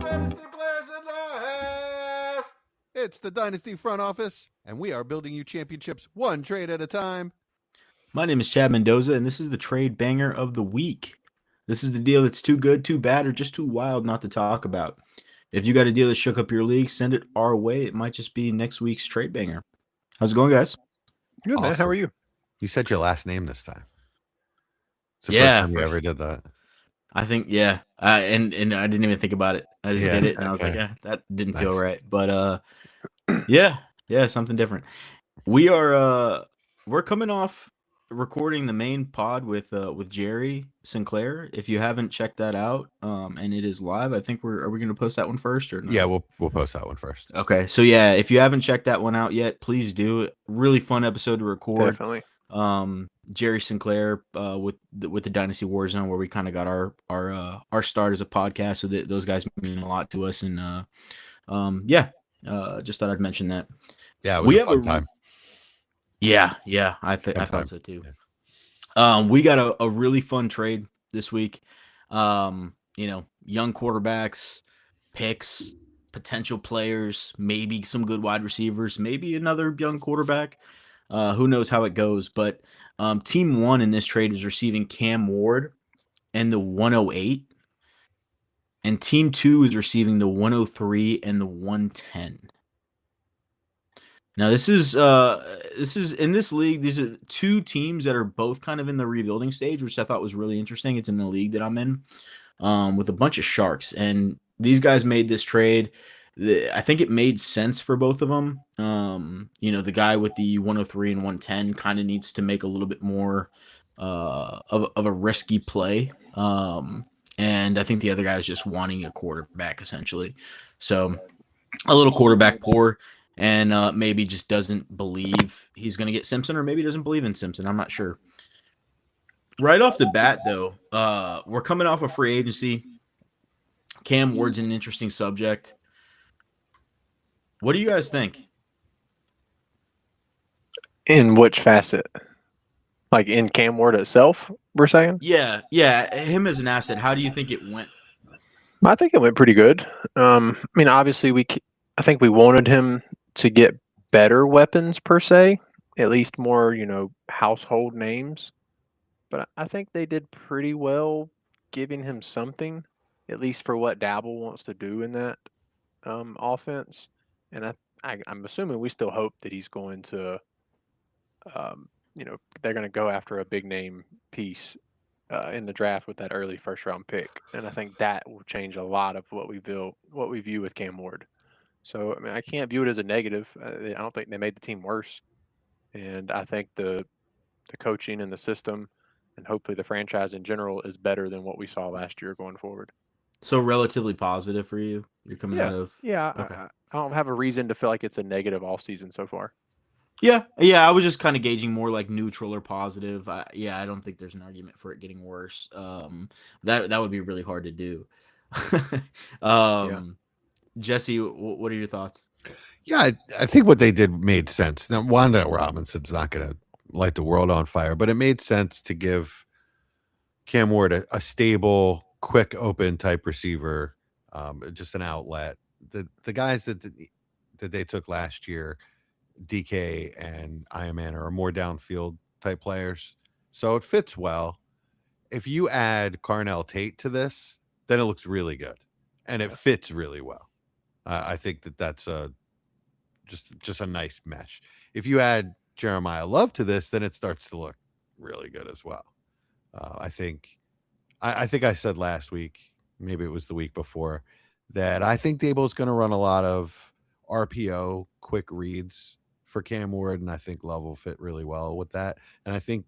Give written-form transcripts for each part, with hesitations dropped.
Dynasty players in the house. It's the Dynasty front office, and we are building you championships one trade at a time. My name is Chad Mendoza, and this is the trade banger of the week. This is the deal that's too good, too bad, or just too wild not to talk about. If you got a deal that shook up your league, send it our way. It might just be next week's trade banger. How's it going, guys? Good, man. How are you? You said your last name this time. It's the Yeah, first time you ever did that. I think, yeah. And I didn't even think about it. I just did it, and I was like, yeah, that didn't feel right. But yeah, something different. We're coming off recording the main pod with Jerry Sinclair. If you haven't checked that out, and it is live, I think are we going to post that one first or no? Yeah, we'll post that one first. Okay, so yeah, if you haven't checked that one out yet, please do. Really fun episode to record. Definitely. Jerry Sinclair with the Dynasty Warzone, where we kind of got our start as a podcast. So that those guys mean a lot to us, and just thought I'd mention that. Yeah, it was a fun time. Yeah, I thought so too. Yeah. We got a really fun trade this week. Young quarterbacks, picks, potential players, maybe some good wide receivers, maybe another young quarterback. Who knows how it goes? But team one in this trade is receiving Cam Ward and the 108, and team two is receiving the 103 and the 110. Now, this is in this league. These are two teams that are both kind of in the rebuilding stage, which I thought was really interesting. It's in the league that I'm in, with a bunch of sharks, and these guys made this trade. I think it made sense for both of them. The guy with the 103 and 110 kind of needs to make a little bit more of a risky play, and I think the other guy is just wanting a quarterback essentially. So a little quarterback poor. And maybe just doesn't believe he's going to get Simpson, or maybe doesn't believe in Simpson. I'm not sure. Right off the bat, though, we're coming off a free agency. Cam Ward's an interesting subject. What do you guys think? In which facet? Like in Cam Ward itself, we're saying? Yeah, him as an asset. How do you think it went? I think it went pretty good. Obviously, I think we wanted him to get better weapons per se, at least more, household names. But I think they did pretty well giving him something, at least for what Dabble wants to do in that offense. And I'm assuming we still hope that he's going to, they're going to go after a big name piece in the draft with that early first round pick. And I think that will change a lot of what we view with Cam Ward. So, I can't view it as a negative. I don't think they made the team worse. And I think the coaching and the system and hopefully the franchise in general is better than what we saw last year going forward. So relatively positive for you? You're coming out of... Yeah, okay. I don't have a reason to feel like it's a negative offseason so far. Yeah, I was just kind of gauging more like neutral or positive. I don't think there's an argument for it getting worse. That would be really hard to do. Jesse, what are your thoughts? Yeah, I think what they did made sense. Now, Wan'Dale Robinson's not going to light the world on fire, but it made sense to give Cam Ward a stable, quick, open type receiver, just an outlet. The guys that they took last year, DK and Ironman, are more downfield type players, so it fits well. If you add Carnell Tate to this, then it looks really good, and it fits really well. I think that's just a nice mesh. If you add Jeremiah Love to this, then it starts to look really good as well. I think I said last week, maybe it was the week before, that I think Dable's going to run a lot of RPO quick reads for Cam Ward, and I think Love will fit really well with that. And I think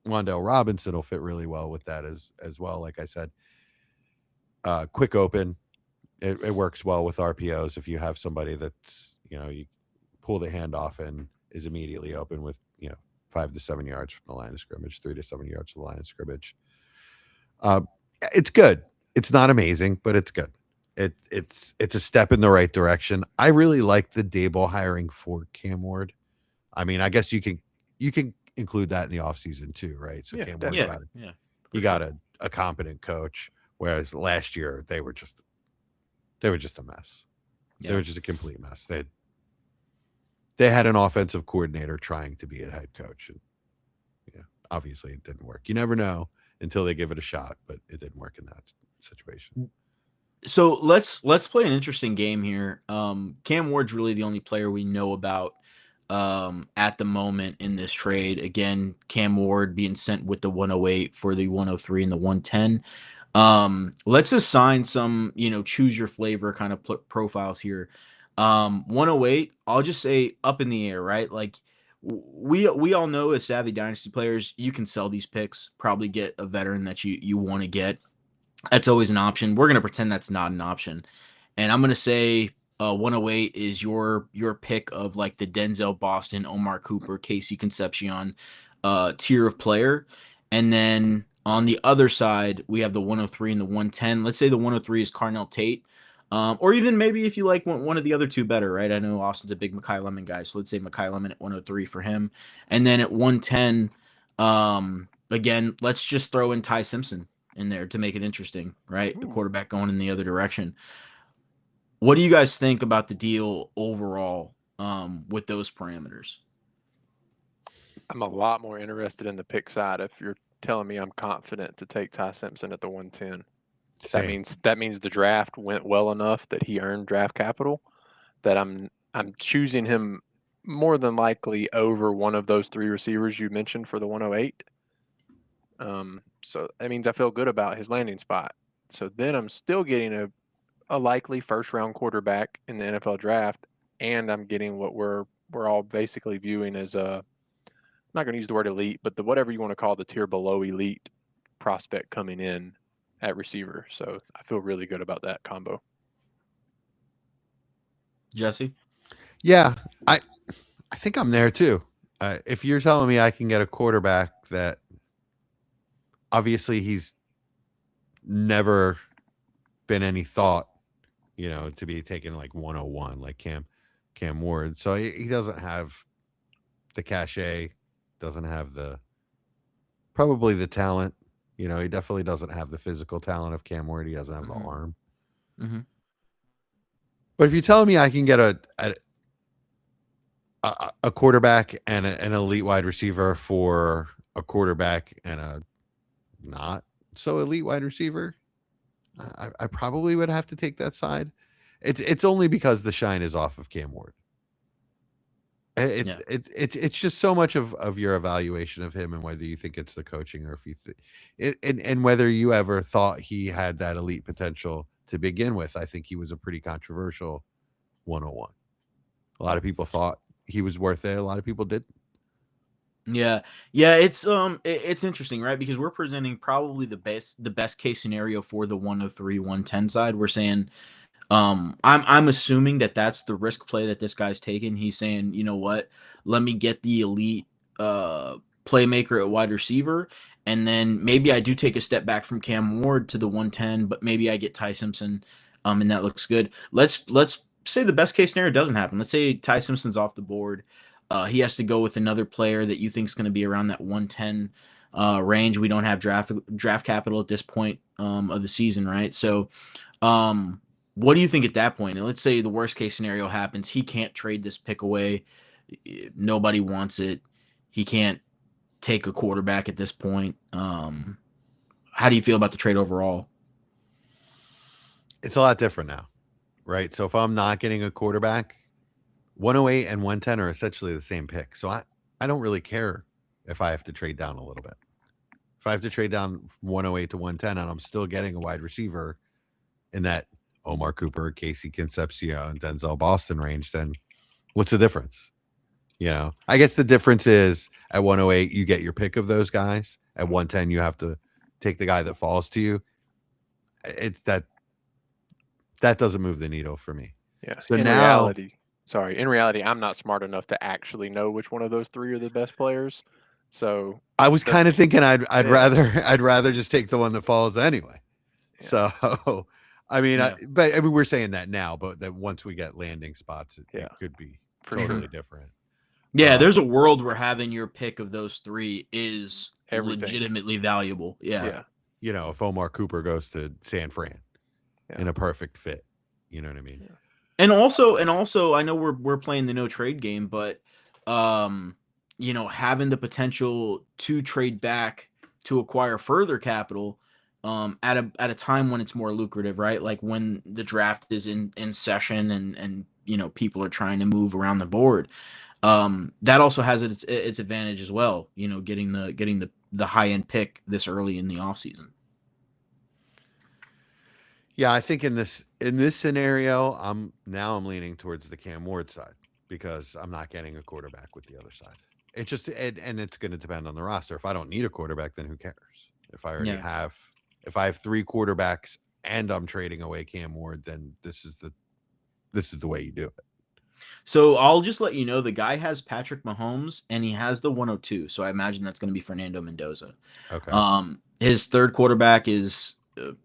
Wan'Dale Robinson will fit really well with that as well. Like I said, quick open. It works well with RPOs if you have somebody that's, you pull the handoff and is immediately open with, 5 to 7 yards from the line of scrimmage, 3 to 7 yards from the line of scrimmage. It's good. It's not amazing, but it's good. It's a step in the right direction. I really like the Daboll hiring for Cam Ward. I mean, I guess you can include that in the offseason too, right? So Cam Ward, you got a competent coach Whereas last year they were just a mess. Yeah. They were just a complete mess. They had an offensive coordinator trying to be a head coach, and obviously it didn't work. You never know until they give it a shot, but it didn't work in that situation. So let's play an interesting game here. Cam Ward's really the only player we know about at the moment in this trade. Again, Cam Ward being sent with the 108 for the 103 and the 110. Let's assign some, choose your flavor kind of profiles here. 108, I'll just say up in the air, right? Like we all know as savvy dynasty players, you can sell these picks, probably get a veteran that you want to get. That's always an option. We're going to pretend that's not an option. And I'm going to say 108 is your pick of like the Denzel Boston, Omar Cooper, Casey Concepcion tier of player. And then on the other side, we have the 103 and the 110. Let's say the 103 is Carnell Tate. Or even maybe if you like one of the other two better, right? I know Austin's a big Makai Lemon guy, so let's say Makai Lemon at 103 for him. And then at 110, again, let's just throw in Ty Simpson in there to make it interesting, right? The quarterback going in the other direction. What do you guys think about the deal overall with those parameters? I'm a lot more interested in the pick side if you're telling me I'm confident to take Ty Simpson at the 110. That means the draft went well enough that he earned draft capital, that I'm choosing him more than likely over one of those three receivers you mentioned for the 108. So that means I feel good about his landing spot. So then I'm still getting a likely first round quarterback in the NFL draft, and I'm getting what we're all basically viewing as I'm not going to use the word elite, but whatever you want to call the tier below elite prospect coming in at receiver. So I feel really good about that combo. Jesse? Yeah, I think I'm there too. If you're telling me I can get a quarterback that obviously he's never been any thought, to be taken like 101, like Cam Ward. So he doesn't have the cachet, doesn't have probably the talent. He definitely doesn't have the physical talent of Cam Ward. He doesn't have the arm. Mm-hmm. But if you tell me I can get a quarterback and an elite wide receiver for a quarterback and a not so elite wide receiver, I probably would have to take that side. It's only because the shine is off of Cam Ward. It's just so much of your evaluation of him and whether you think it's the coaching or if you and whether you ever thought he had that elite potential to begin with. I think he was a pretty controversial 101. A lot of people thought he was worth it. A lot of people didn't. Yeah. It's interesting, right? Because we're presenting probably the best case scenario for the 103, 110 side. We're saying, I'm assuming that that's the risk play that this guy's taking. He's saying, you know what, let me get the elite playmaker at wide receiver, and then maybe I do take a step back from Cam Ward to the 110, but maybe I get Ty Simpson, and that looks good. Let's say the best case scenario doesn't happen. Let's say Ty Simpson's off the board. He has to go with another player that you think is going to be around that 110 range. We don't have draft capital at this point of the season, right? So, what do you think at that point? And let's say the worst case scenario happens. He can't trade this pick away. Nobody wants it. He can't take a quarterback at this point. How do you feel about the trade overall? It's a lot different now, right? So if I'm not getting a quarterback, 108 and 110 are essentially the same pick. So I don't really care if I have to trade down a little bit. If I have to trade down from 108 to 110 and I'm still getting a wide receiver in that Omar Cooper, Casey Concepcion, Denzel Boston range, then what's the difference? I guess the difference is at 108, you get your pick of those guys. At 110, you have to take the guy that falls to you. It's that doesn't move the needle for me. Yeah. So in reality, I'm not smart enough to actually know which one of those three are the best players. So I was kind of thinking I'd rather just take the one that falls anyway. Yeah. So we're saying that now, but that once we get landing spots, it could be totally different. Yeah, there's a world where having your pick of those three is everything. Legitimately valuable. Yeah. if Omar Cooper goes to San Fran in a perfect fit. You know what I mean? Yeah. And also, I know we're playing the no trade game, but having the potential to trade back to acquire further capital, at a time when it's more lucrative, right? Like when the draft is in session and people are trying to move around the board. That also has its advantage as well. Getting the high end pick this early in the offseason. Yeah, I think in this scenario, I'm leaning towards the Cam Ward side because I'm not getting a quarterback with the other side. It just and it's going to depend on the roster. If I don't need a quarterback, then who cares? If I already Yeah. if I have 3 quarterbacks and I'm trading away Cam Ward, then this is the way you do it. So I'll just let you know the guy has Patrick Mahomes and he has the 102. So I imagine that's going to be Fernando Mendoza. Okay. His third quarterback is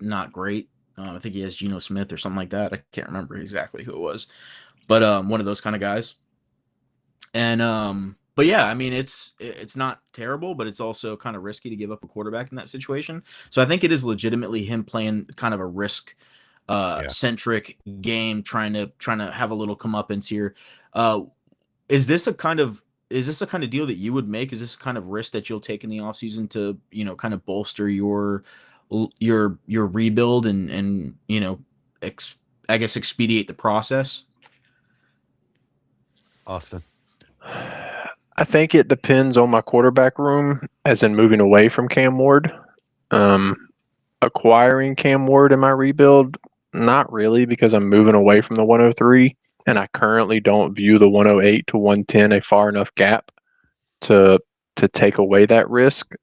not great. I think he has Geno Smith or something like that. I can't remember exactly who it was, but one of those kind of guys. And but yeah, I mean it's not terrible, but it's also kind of risky to give up a quarterback in that situation. So I think it is legitimately him playing kind of a risk centric game, trying to have a little comeuppance here. Uh, is this a kind of deal that you would make? Is this a kind of risk that you'll take in the offseason to, kind of bolster your rebuild and I guess expedite the process? Austin. I think it depends on my quarterback room, as in moving away from Cam Ward. Acquiring Cam Ward in my rebuild, not really, because I'm moving away from the 103, and I currently don't view the 108 to 110 a far enough gap to take away that risk.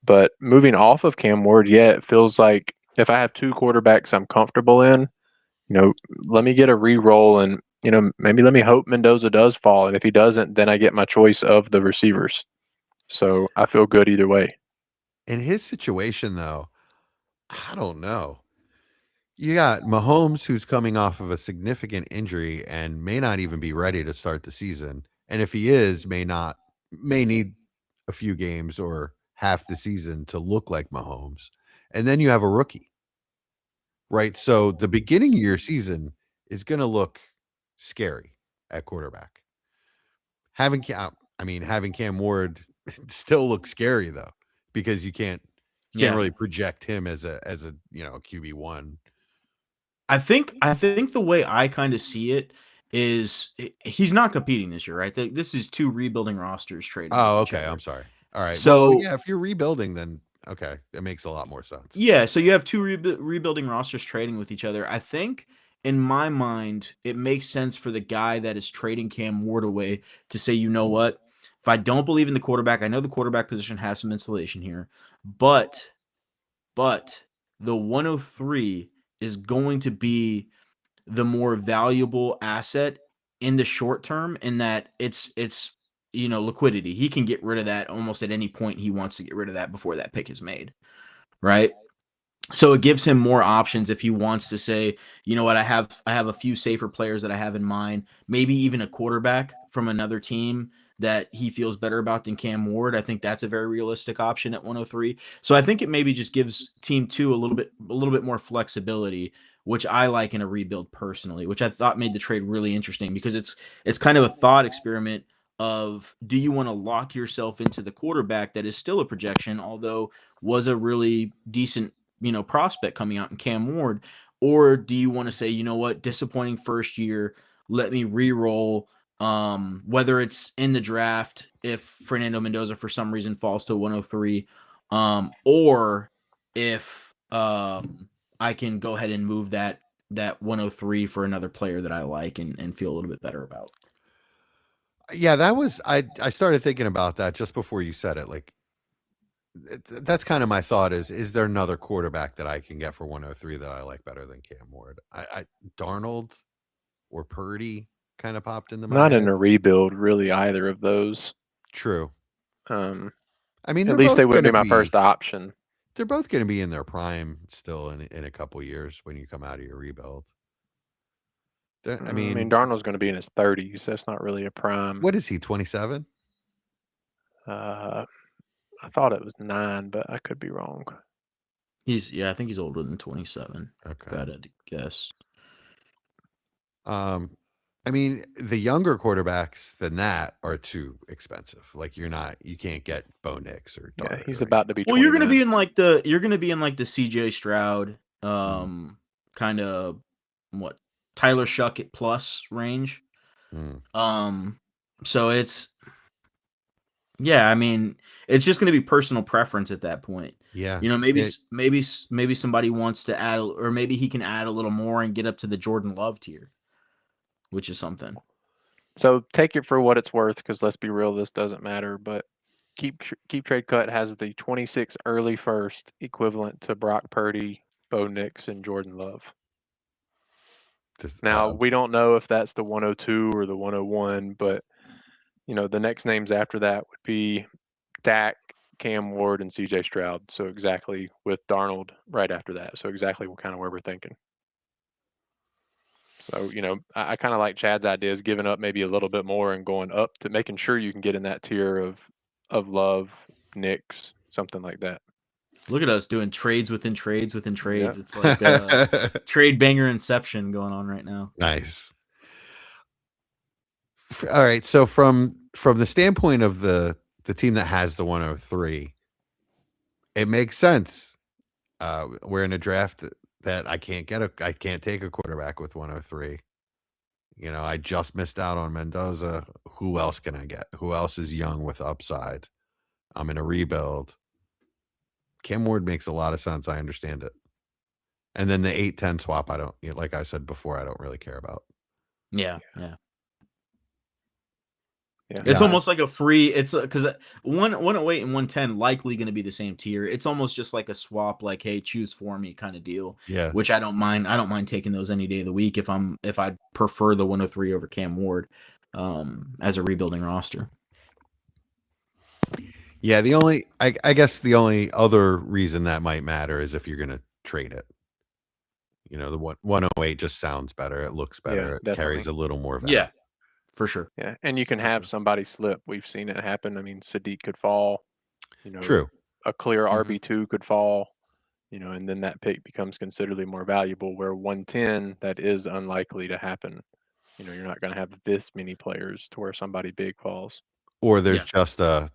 But moving off of Cam Ward, yeah, it feels like if I have 2 quarterbacks I'm comfortable in, let me get a re-roll and, maybe let me hope Mendoza does fall. And if he doesn't, then I get my choice of the receivers. So I feel good either way. In his situation, though, I don't know. You got Mahomes, who's coming off of a significant injury and may not even be ready to start the season. And if he is, may need a few games or half the season to look like Mahomes. And then you have a rookie, right? So the beginning of your season is going to look scary at quarterback. Having Cam Ward still looks scary though, because you can't really project him as a QB1. I think the way I kind of see it is he's not competing this year, right? This is 2 rebuilding rosters trading. Oh, with each okay. other. I'm sorry. All right. So Well, yeah, if you're rebuilding, then okay, it makes a lot more sense. yeah, so you have 2 rebuilding rosters trading with each other. I think in my mind, it makes sense for the guy that is trading Cam Ward away to say, you know what? If I don't believe in the quarterback, I know the quarterback position has some insulation here, but the 103 is going to be the more valuable asset in the short term, in that it's liquidity. He can get rid of that almost at any point he wants to get rid of that before that pick is made, right? So it gives him more options if he wants to say, you know what, I have a few safer players that I have in mind, maybe even a quarterback from another team that he feels better about than Cam Ward. I think that's a very realistic option at 103. So I think it maybe just gives team 2 a little bit more flexibility, which I like in a rebuild personally, which I thought made the trade really interesting because it's kind of a thought experiment of, do you want to lock yourself into the quarterback that is still a projection, although was a really decent prospect coming out in Cam Ward, or do you want to say, you know what, disappointing first year, let me re-roll, whether it's in the draft if Fernando Mendoza for some reason falls to 103, or if I can go ahead and move that 103 for another player that I like and feel a little bit better about. Yeah, that was I started thinking about that just before you said it. Like, that's kind of my thought is there another quarterback that I can get for 103 that I like better than Cam Ward? I Darnold or Purdy kind of popped into my Not head. in a rebuild, really, either of those. True. I mean, at least they wouldn't be my first option. They're both going to be in their prime still in a couple years when you come out of your rebuild. I mean, Darnold's going to be in his 30s. That's not really a prime. What is he, 27? I thought it was 9, but I could be wrong. I think he's older than 27. Okay. If I had to guess. I mean, the younger quarterbacks than that are too expensive. Like you can't get Bo Nix or Darnold. Yeah, he's about to be. Well, 29. you're gonna be in like the CJ Stroud, kind of what Tyler Shuckett plus range. So it's I mean, it's just gonna be personal preference at that point. Yeah, maybe somebody wants to add, or maybe he can add a little more and get up to the Jordan Love tier, which is something. So take it for what it's worth, because let's be real, this doesn't matter. But Keep Trade Cut has the 26 early first equivalent to Brock Purdy, Bo Nix, and Jordan Love. Now we don't know if that's the 102 or the 101, but the next names after that would be Dak, Cam Ward, and CJ Stroud. So exactly with Darnold right after that. So exactly where we're thinking. So, I kind of like Chad's ideas, giving up maybe a little bit more and going up to making sure you can get in that tier of Love, Nix, something like that. Look at us doing trades within trades within trades. Yeah. It's like a trade banger inception going on right now. Nice. All right. So from the standpoint of the team that has the 103, it makes sense. We're in a draft that I can't take a quarterback with 103. I just missed out on Mendoza. Who else can I get? Who else is young with upside? I'm in a rebuild. Cam Ward makes a lot of sense. I understand it. And then the 8-10 swap, I don't, like I said before, I don't really care about. Yeah. Yeah. It's almost like a free. It's because 108 and 110 likely going to be the same tier. It's almost just like a swap, like, hey, choose for me kind of deal. Yeah. Which I don't mind. I don't mind taking those any day of the week if I prefer the 103 over Cam Ward, as a rebuilding roster. Yeah. I guess the only other reason that might matter is if you're going to trade it. The 108 just sounds better. It looks better. Yeah, it carries a little more value. Yeah. For sure. Yeah, and you can have somebody slip. We've seen it happen. I mean, Sadiq could fall. True. A clear RB2 could fall. And then that pick becomes considerably more valuable. Where 110, that is unlikely to happen. You're not going to have this many players to where somebody big falls. Or there's just a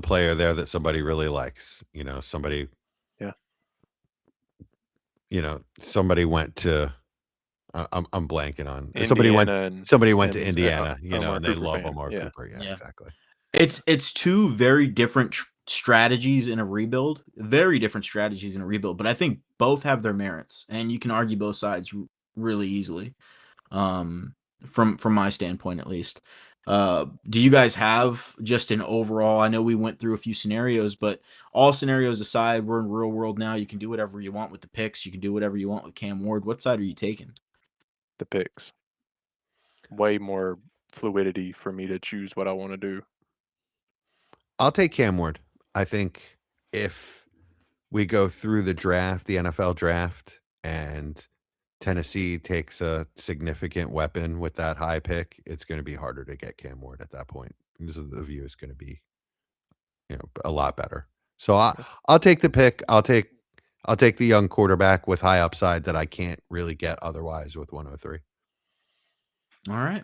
player there that somebody really likes. Somebody. Yeah. Somebody went to. I'm blanking on Indiana somebody went to Indiana, and they love fan. Omar Cooper. Yeah, exactly. It's two very different strategies in a rebuild. Very different strategies in a rebuild, but I think both have their merits, and you can argue both sides really easily. From my standpoint, at least. Do you guys have just an overall? I know we went through a few scenarios, but all scenarios aside, we're in real world now. You can do whatever you want with the picks. You can do whatever you want with Cam Ward. What side are you taking? The picks. Way more fluidity for me to choose what I want to do. I'll take Cam Ward. I think if we go through the draft, the NFL draft, and Tennessee takes a significant weapon with that high pick, it's going to be harder to get Cam Ward at that point because the view is going to be, a lot better. So I'll take the pick. I'll take the young quarterback with high upside that I can't really get otherwise with 103. All right.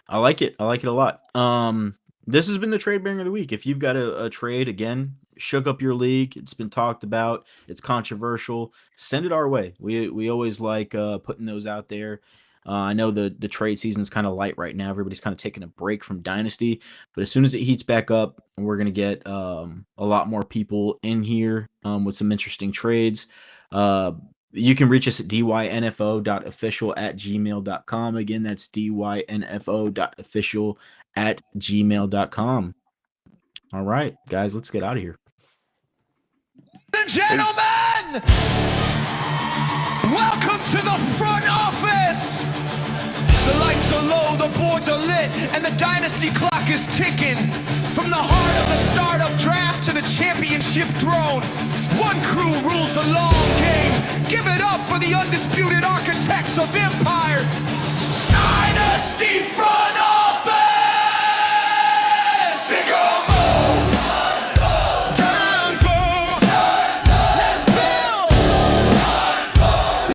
I like it. I like it a lot. This has been the trade banger of the week. If you've got a trade, again, shook up your league, it's been talked about, it's controversial, send it our way. We always like putting those out there. I know the trade season's kind of light right now. Everybody's kind of taking a break from Dynasty, but as soon as it heats back up, we're going to get a lot more people in here with some interesting trades. You can reach us at dynfo.official@gmail.com. Again, that's dynfo.official@gmail.com. All right, guys, let's get out of here. Gentlemen, welcome to the front office. The lights are low, the boards are lit, and the dynasty clock is ticking. From the heart of the startup draft to the championship throne, one crew rules the long game. Give it up for the undisputed architects of empire, Dynasty